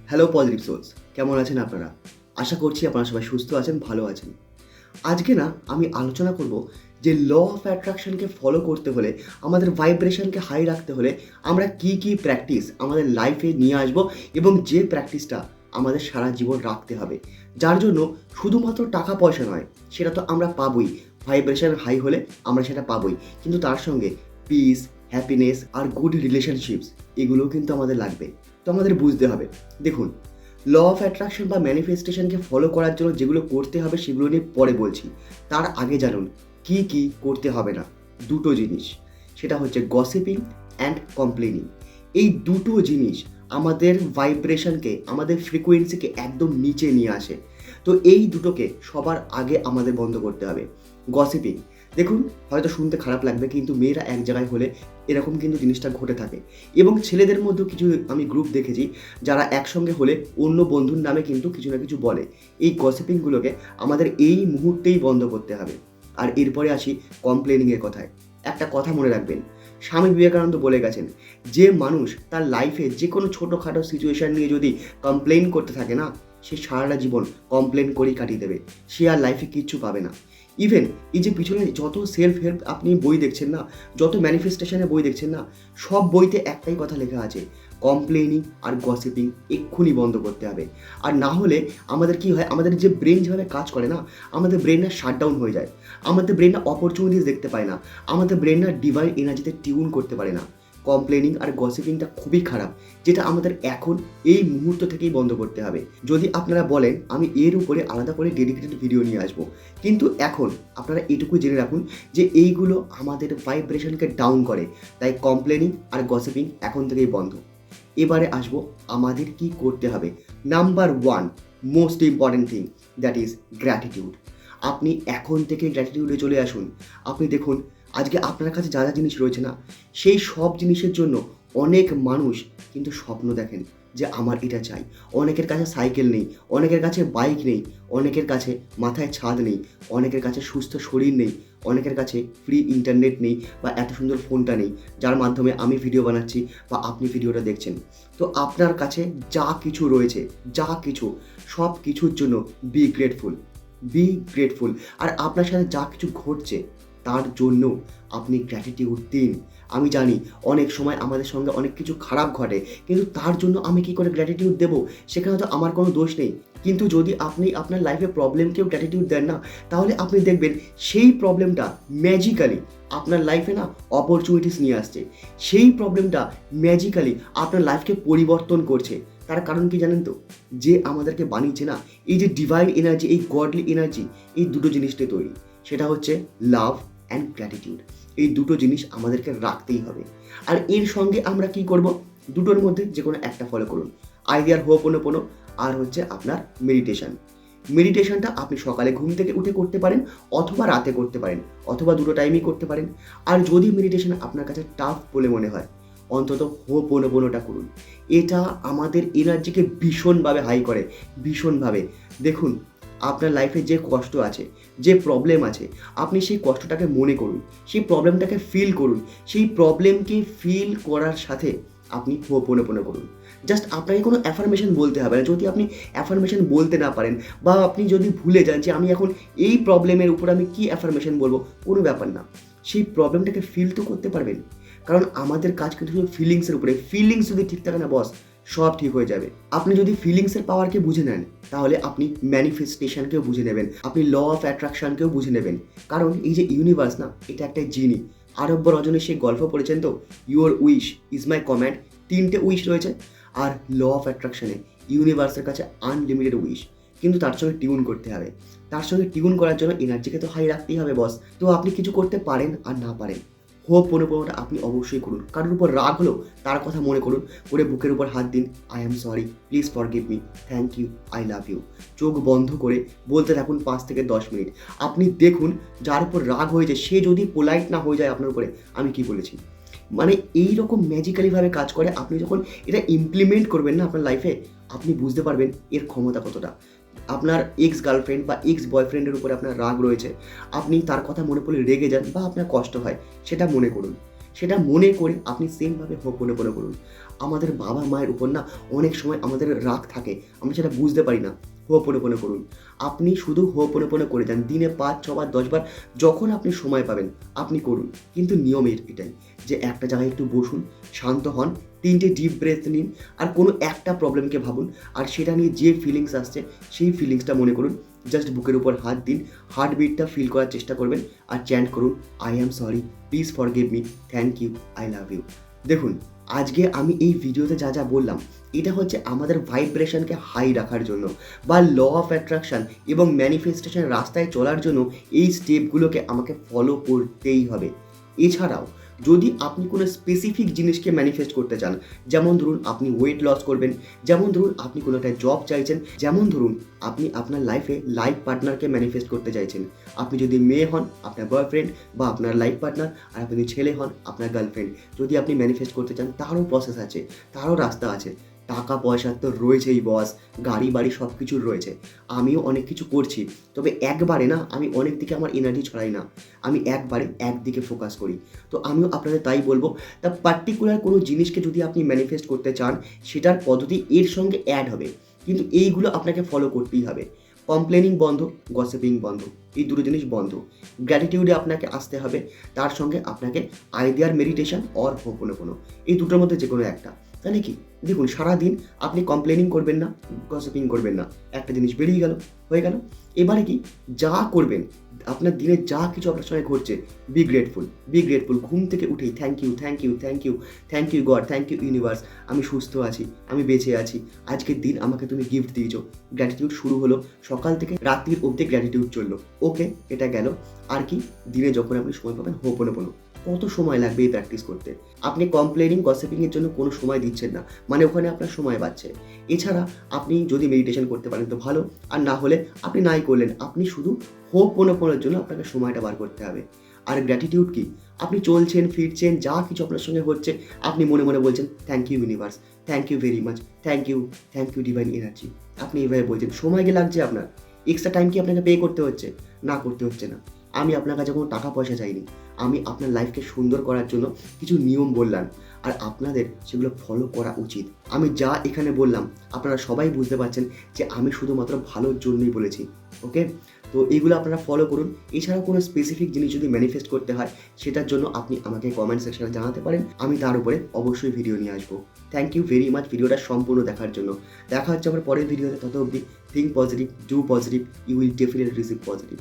Hello positive sols, কেমন আছেন আপনারা? আশা করছি আপনারা সবাই সুস্থ আছেন, ভালো আছেন। আজকে আমি আলোচনা করব যে ল অফ অ্যাট্রাকশনকে ফলো করতে হলে, আমাদের ভাইব্রেশনকে হাই রাখতে হলে আমরা কি প্র্যাকটিস আমাদের লাইফে নিয়ে আসব এবং যে প্র্যাকটিসটা আমাদের সারা জীবন রাখতে হবে। যার জন্য শুধুমাত্র টাকা পয়সা নয়, সেটা তো আমরা পাবোই, ভাইব্রেশন হাই হলে আমরা সেটা পাবোই, কিন্তু তার সঙ্গে পিস, হ্যাপিনেস আর গুড রিলেশনশিপস এগুলোও কিন্তু আমাদের লাগবে। তো আমাদের বুঝতে হবে, দেখুন, ল অফ অ্যাট্রাকশন বা ম্যানিফেস্টেশনকে ফলো করার জন্য যেগুলো করতে হবে সেগুলো নিয়ে পরে বলছি। তার আগে জানুন কি করতে হবে না। দুটো জিনিস, সেটা হচ্ছে গসিপিং অ্যান্ড কমপ্লেনিং। এই দুটো জিনিস আমাদের ভাইব্রেশনকে, আমাদের ফ্রিকোয়েন্সিকে একদম নিচে নিয়ে আসে। তো এই দুটোকে সবার আগে আমাদের বন্ধ করতে হবে। গসিপিং, দেখুন, হয়তো শুনতে খারাপ লাগবে, কিন্তু মেয়েরা এক জায়গায় হলে এরকম কিন্তু জিনিসটা ঘটে থাকে। এবং ছেলেদের মধ্যেও কিছু আমি গ্রুপ দেখেছি যারা একসঙ্গে হলে অন্য বন্ধুর নামে কিন্তু কিছু না কিছু বলে। এই গসিপিংগুলোকে আমাদের এই মুহূর্তেই বন্ধ করতে হবে। আর এরপরে আসি কমপ্লেনিংয়ের কথায়। একটা কথা মনে রাখবেন, স্বামী বিবেকানন্দ বলে গেছেন, যে মানুষ তার লাইফে যে কোনো ছোটোখাটো সিচুয়েশান নিয়ে যদি কমপ্লেন করতে থাকে না, সে সারাটা জীবন কমপ্লেন করেই কাটিয়ে দেবে, সে আর লাইফে কিচ্ছু পাবে না। ইভেন এই যে পিছনে যত সেলফ হেল্প আপনি বই দেখছেন না, যত ম্যানিফেস্টেশনের বই দেখছেন না, সব বইতে একটাই কথা লেখা আছে, কমপ্লেনিং আর গসিপিং এক্ষুনি বন্ধ করতে হবে। আর না হলে আমাদের কি হয়, আমাদের যে ব্রেন যেভাবে কাজ করে না, আমাদের ব্রেনটা শাটডাউন হয়ে যায়, আমাদের ব্রেনটা অপরচুনিটিস দেখতে পায় না, আমাদের ব্রেনটা ডিভাইন এনার্জিতে টিউন করতে পারে না। কমপ্লেনিং আর গসিপিংটা খুবই খারাপ, যেটা আমাদের এখন এই মুহূর্ত থেকেই বন্ধ করতে হবে। যদি আপনারা বলেন আমি এর উপরে আলাদা করে ডেডিকেটেড ভিডিও নিয়ে আসবো, কিন্তু এখন আপনারা এটুকু জেনে রাখুন যে এইগুলো আমাদের ভাইব্রেশনকে ডাউন করে। তাই কমপ্লেনিং আর গসিপিং এখন থেকেই বন্ধ। এবারে আসবো আমাদের কি করতে হবে। Number one, most important thing, that is gratitude. আপনি এখন থেকে গ্র্যাটিটিউডে চলে আসুন। আপনি দেখুন, আজকে আপনার কাছে যা যা জিনিস রয়েছে না, সেই সব জিনিসের জন্য অনেক মানুষ কিন্তু স্বপ্ন দেখেন যে আমার এটা চাই। অনেকের কাছে সাইকেল নেই, অনেকের কাছে বাইক নেই, অনেকের কাছে মাথায় ছাদ নেই, অনেকের কাছে সুস্থ শরীর নেই, অনেকের কাছে ফ্রি ইন্টারনেট নেই, বা এত সুন্দর ফোনটা নেই যার মাধ্যমে আমি ভিডিও বানাচ্ছি বা আপনি ভিডিওটা দেখছেন। তো আপনার কাছে যা কিছু রয়েছে, যা কিছু, সব কিছুর জন্য বি গ্রেটফুল, বি গ্রেটফুল। আর আপনার সাথে যা কিছু ঘটছে তার জন্য আপনি গ্র্যাটিটিউড দিন। আমি জানি অনেক সময় আমাদের সঙ্গে অনেক কিছু খারাপ ঘটে, কিন্তু তার জন্য আমি কি করে গ্র্যাটিটিউড দেবো? সেখানে তো আমার কোনো দোষ নেই। কিন্তু যদি আপনি আপনার লাইফে প্রবলেমকেও গ্র্যাটিটিউড দেন না, তাহলে আপনি দেখবেন সেই প্রবলেমটা ম্যাজিক্যালি আপনার লাইফে না অপরচুনিটিস নিয়ে আসছে। সেই প্রবলেমটা ম্যাজিক্যালি আপনার লাইফকে পরিবর্তন করছে। তার কারণ কি জানেন তো? যে আমাদেরকে বানিয়েছে না, এই যে ডিভাইন এনার্জি, এই গডলি এনার্জি, এই দুটো জিনিসটাই তৈরি। সেটা হচ্ছে লাভ অ্যান্ড গ্র্যাটিটিউড। এই দুটো জিনিস আমাদেরকে রাখতেই হবে। আর এর সঙ্গে আমরা কি করব? দুটোর মধ্যে যে কোনো একটা ফলো করুন। আইডিয়ার হোপোনোপোনো আর হচ্ছে আপনার মেডিটেশন। মেডিটেশনটা আপনি সকালে ঘুম থেকে উঠে করতে পারেন, অথবা রাতে করতে পারেন, অথবা দুটো টাইমই করতে পারেন। আর যদি মেডিটেশন আপনার কাছে টাফ বলে মনে হয়, অন্তত হোপোনোপোনোটা করুন। এটা আমাদের এনার্জিকে ভীষণভাবে হাই করে, ভীষণভাবে। দেখুন, আপনার লাইফে যে কষ্ট আছে, যে প্রবলেম আছে, আপনি সেই কষ্টটাকে মনে করুন, সেই প্রবলেমটাকে ফিল করুন। সেই প্রবলেমকে ফিল করার সাথে আপনি হোপোনোপোনো করুন। জাস্ট আপনাকে কোনো অ্যাফার্মেশন বলতে হবে না। যদি আপনি অ্যাফার্মেশন বলতে না পারেন, বা আপনি যদি ভুলে যান যে আমি এখন এই প্রবলেমের উপর আমি কী অ্যাফার্মেশন বলবো, কোনো ব্যাপার না। সেই প্রবলেমটাকে ফিল তো করতে পারবেন। কারণ আমাদের কাজ কিন্তু শুধু ফিলিংসের উপরে। ফিলিংস যদি ঠিক থাকে না বস, সব ঠিক হয়ে যাবে। আপনি যদি ফিলিংসের পাওয়ারকে বুঝে নেন, তাহলে আপনি ম্যানিফেস্টেশনকেও বুঝে নেবেন, আপনি ল অফ অ্যাট্রাকশনকেও বুঝে নেবেন। কারণ এই যে ইউনিভার্স না, এটা একটা জিনি। আরব্য রজনীর সেই গল্প পড়েছেন তো, your wish is my command. 3টে উইশ রয়েছে। আর ল অফ অ্যাট্রাকশনে ইউনিভার্সের কাছে আনলিমিটেড উইশ, কিন্তু তার সঙ্গে টিউন করতে হবে। তার সঙ্গে টিউন করার জন্য এনার্জিকে তো হাই রাখতেই হবে বস। তো আপনি কিছু করতে পারেন আর না পারেন, হোপোনোপোনোটা আপনি অবশ্যই করুন। কারোর উপর রাগ হলো, তার কথা মনে করুন, করে বুকের উপর হাত দিন, I am sorry, please forgive me, thank you, I love you. চোখ বন্ধ করে বলতে থাকুন 5 থেকে 10 মিনিট। আপনি দেখুন, যার উপর রাগ হয়েছে সে যদি পোলাইট না হয়ে যায় আপনার উপরে, আমি কি বলেছি, মানে এই রকম ম্যাজিক্যালিভাবে কাজ করে। আপনি যখন এটা ইমপ্লিমেন্ট করবেন না আপনার লাইফে, আপনি বুঝতে পারবেন এর ক্ষমতা কতটা। আপনার এক্স গার্লফ্রেন্ড বা এক্স বয়ফ্রেন্ডের উপরে আপনার রাগ রয়েছে, আপনি তার কথা মনে পড়লে রেগে যান বা আপনার কষ্ট হয়, সেটা মনে করুন। সেটা মনে করে আপনি সেমভাবে হোপোনোপোনো করুন। আমাদের বাবা মায়ের উপর না অনেক সময় আমাদের রাগ থাকে, আমরা সেটা বুঝতে পারি না। হোপোনোপোনো করুন। আপনি শুধু হোপোনোপোনো করে যান। দিনে ৫, ৬ বার, ১০ বার যখন আপনি সময় পাবেন আপনি করুন। কিন্তু নিয়ম এটাই যে একটা জায়গায় একটু বসুন, শান্ত হন, ৩টে ডিপ ব্রেথ নিন আর কোনো একটা প্রবলেমকে ভাবুন আর সেটা নিয়ে যে ফিলিংস আসছে সেই ফিলিংসটা মনে করুন। জাস্ট বুকের উপর হাত দিন, হার্টবিটটা ফিল করার চেষ্টা করবেন আর চ্যান্ট করুন, I am sorry, please forgive me, thank you, I love you. দেখুন, আজকে আমি এই ভিডিওতে যা যা বললাম এটা হচ্ছে আমাদের ভাইব্রেশনকে হাই রাখার জন্য বা ল অফ অ্যাট্রাকশন এবং ম্যানিফেস্টেশনের রাস্তায় চলার জন্য এই স্টেপগুলোকে আমাকে ফলো করতেই হবে। এছাড়াও যদি আপনি কোনো স্পেসিফিক জিনিসকে ম্যানিফেস্ট করতে চান, যেমন ধরুন আপনি ওয়েট লস করবেন, যেমন ধরুন আপনি কোনো একটা জব চাইছেন, যেমন ধরুন আপনি আপনার লাইফে লাইফ পার্টনারকে ম্যানিফেস্ট করতে চাইছেন। আপনি যদি মেয়ে হন আপনার বয়ফ্রেন্ড বা আপনার লাইফ পার্টনার, আর আপনি যদি ছেলে হন আপনার গার্লফ্রেন্ড। যদি আপনি ম্যানিফেস্ট করতে চান তারও প্রসেস আছে, তারও রাস্তা আছে। টাকা পয়সা তো রয়েছেই বস, গাড়ি বাড়ি সব কিছুর রয়েছে। আমিও অনেক কিছু করছি, তবে একবারে না আমি অনেক দিকে আমার এনার্জি ছড়াই না, আমি একবারে একদিকে ফোকাস করি। তো আমিও আপনাদের তাই বলবো, তা পার্টিকুলার কোনো জিনিসকে যদি আপনি ম্যানিফেস্ট করতে চান সেটার পদ্ধতি এর সঙ্গে অ্যাড হবে, কিন্তু এইগুলো আপনাকে ফলো করতেই হবে। কমপ্লেনিং বন্ধ, গসিপিং বন্ধ, এই দুটো জিনিস বন্ধ। গ্র্যাটিটিউডে আপনাকে আসতে হবে, তার সঙ্গে আপনাকে আইডিয়ার মেডিটেশন অর হোপোনোপোনো, এই দুটোর মধ্যে যে কোনো একটা। তাহলে কি দেখুন, সারাদিন আপনি কমপ্লেনিং করবেন না, গসিপিং করবেন না, একটা জিনিস বেরিয়ে গেল, হয়ে গেল। এবারে কি যা করবেন, আপনার দিনে যা কিছু আপনার সঙ্গে ঘটছে, বি গ্রেটফুল, বি গ্রেটফুল। ঘুম থেকে উঠেই thank you, thank you, thank you, thank you God, thank you universe, আমি সুস্থ আছি, আমি বেঁচে আছি, আজকের দিন আমাকে তুমি গিফট দিয়েছো। গ্র্যাটিটিউড শুরু হলো, সকাল থেকে রাত্রির অবধি গ্র্যাটিটিউড চললো। ওকে, এটা গেল। আর কি, দিনে যখন আপনি সময় পাবেন হোপোনোপোনো। কত সময় লাগবে এই প্র্যাকটিস করতে? আপনি কমপ্লেনিং গসিপিংয়ের জন্য কোনো সময় দিচ্ছেন না, মানে ওখানে আপনার সময় বাঁচছে। এছাড়া আপনি যদি মেডিটেশন করতে পারেন তো ভালো, আর না হলে আপনি নাই করলেন, আপনি শুধু হোপোনোপোনোর জন্য আপনাকে সময়টা বার করতে হবে। আর গ্র্যাটিটিউড কি, আপনি চলছেন ফিরছেন, যা কিছু আপনার সঙ্গে হচ্ছে আপনি মনে মনে বলছেন thank you universe, thank you very much, thank you divine energy. আপনি এভাবে বলছেন, সময় কি লাগছে আপনার? এক্সট্রা টাইম কি আপনাকে পে করতে হচ্ছে? না, করতে হচ্ছে না। আমি আপনার কাছে কোনো টাকা পয়সা চাইনি, আমি আপনার লাইফকে সুন্দর করার জন্য কিছু নিয়ম বললাম আর আপনাদের সেগুলো ফলো করা উচিত। আমি যা এখানে বললাম আপনারা সবাই বুঝতে পারছেন যে আমি শুধুমাত্র ভালোর জন্যই বলেছি। ওকে, তো এইগুলো আপনারা ফলো করুন। এছাড়াও কোনো স্পেসিফিক জিনিস যদি ম্যানিফেস্ট করতে হয় সেটার জন্য আপনি আমাকে কমেন্ট সেকশনে জানাতে পারেন, আমি তার উপরে অবশ্যই ভিডিও নিয়ে আসবো। থ্যাংক ইউ ভেরি মাচ ভিডিওটা সম্পূর্ণ দেখার জন্য। দেখা হচ্ছে আমার পরের ভিডিওতে, তত অবধি think positive, do positive, you will definitely receive positive.